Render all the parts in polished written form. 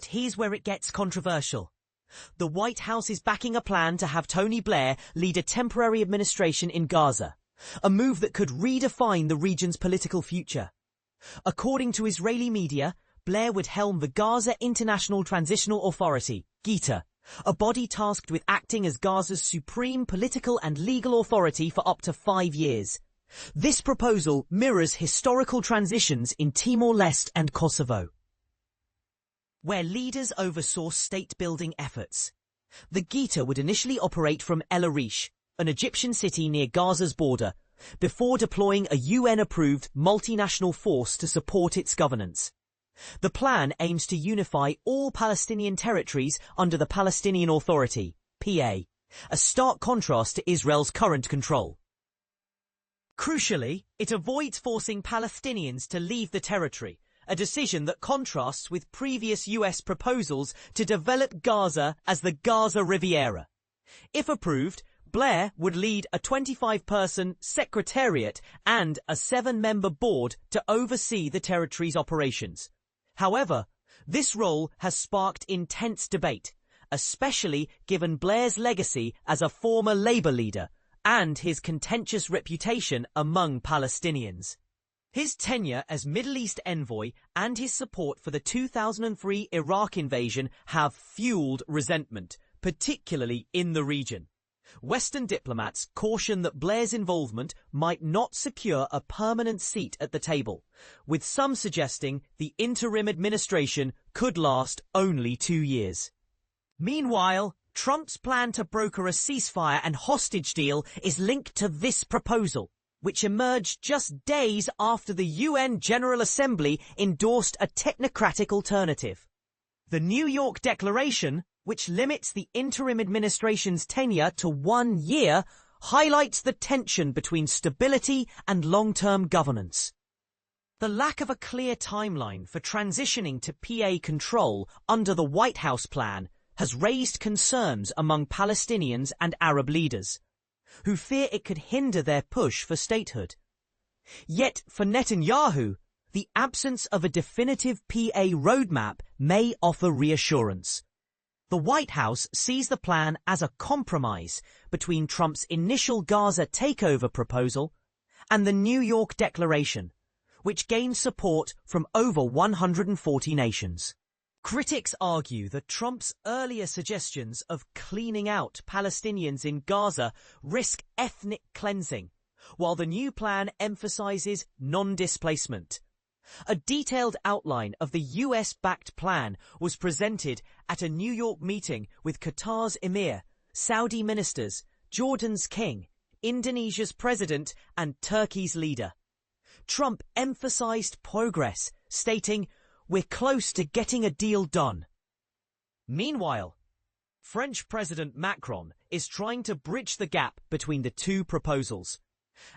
But here's where it gets controversial. The White House is backing a plan to have Tony Blair lead a temporary administration in Gaza, a move that could redefine the region's political future. According to Israeli media, Blair would helm the Gaza International Transitional Authority, GITA, a body tasked with acting as Gaza's supreme political and legal authority for up to 5 years. This proposal mirrors historical transitions in Timor-Leste and Kosovo, where leaders oversaw state-building efforts. The GITA would initially operate from el-Arish, an Egyptian city near Gaza's border, before deploying a UN-approved multinational force to support its governance. The plan aims to unify all Palestinian territories under the Palestinian Authority, PA, a stark contrast to Israel's current control. Crucially, it avoids forcing Palestinians to leave the territory, a decision that contrasts with previous US proposals to develop Gaza as the Gaza Riviera. If approved, Blair would lead a 25-person secretariat and a 7-member board to oversee the territory's operations. However, this role has sparked intense debate, especially given Blair's legacy as a former Labour leader and his contentious reputation among Palestinians. His tenure as Middle East envoy and his support for the 2003 Iraq invasion have fueled resentment, particularly in the region. Western diplomats caution that Blair's involvement might not secure a permanent seat at the table, with some suggesting the interim administration could last only 2 years. Meanwhile, Trump's plan to broker a ceasefire and hostage deal is linked to this proposal, which emerged just days after the UN General Assembly endorsed a technocratic alternative. The New York Declaration, which limits the interim administration's tenure to 1 year, highlights the tension between stability and long-term governance. The lack of a clear timeline for transitioning to PA control under the White House plan has raised concerns among Palestinians and Arab leaders, who fear it could hinder their push for statehood. Yet, for Netanyahu, the absence of a definitive PA roadmap may offer reassurance. The White House sees the plan as a compromise between Trump's initial Gaza takeover proposal and the New York Declaration, which gained support from over 140 nations. Critics argue that Trump's earlier suggestions of cleaning out Palestinians in Gaza risk ethnic cleansing, while the new plan emphasizes non-displacement. A detailed outline of the US-backed plan was presented at a New York meeting with Qatar's emir, Saudi ministers, Jordan's king, Indonesia's president, and Turkey's leader. Trump emphasized progress, stating, "We're close to getting a deal done." Meanwhile, French President Macron is trying to bridge the gap between the two proposals.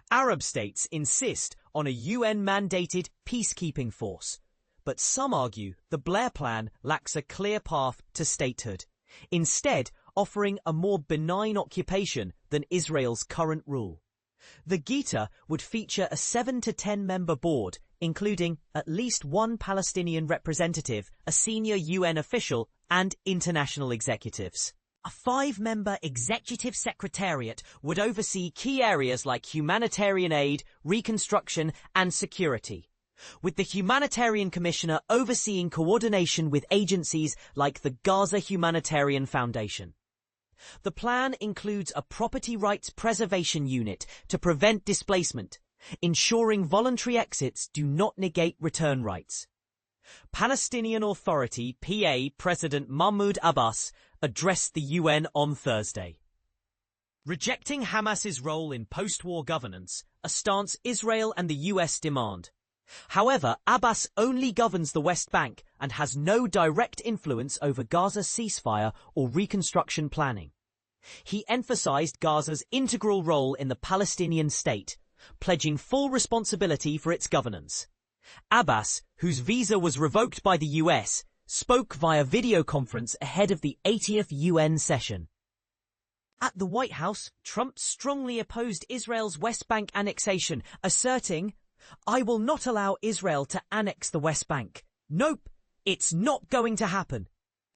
Arab states insist on a UN-mandated peacekeeping force, but some argue the Blair plan lacks a clear path to statehood, instead offering a more benign occupation than Israel's current rule. The GITA would feature a 7 to 10 member board, including at least one Palestinian representative, a senior UN official, and international executives. A 5-member executive secretariat would oversee key areas like humanitarian aid, reconstruction, and security, with the Humanitarian Commissioner overseeing coordination with agencies like the Gaza Humanitarian Foundation. The plan includes a property rights preservation unit to prevent displacement, ensuring voluntary exits do not negate return rights. Palestinian Authority PA President Mahmoud Abbas addressed the UN on Thursday, rejecting Hamas's role in post-war governance, a stance Israel and the US demand. However, Abbas only governs the West Bank and has no direct influence over Gaza's ceasefire or reconstruction planning. He emphasized Gaza's integral role in the Palestinian state, pledging full responsibility for its governance. Abbas, whose visa was revoked by the US, spoke via video conference ahead of the 80th UN session. At the White House, Trump strongly opposed Israel's West Bank annexation, asserting, "I will not allow Israel to annex the West Bank. Nope, it's not going to happen."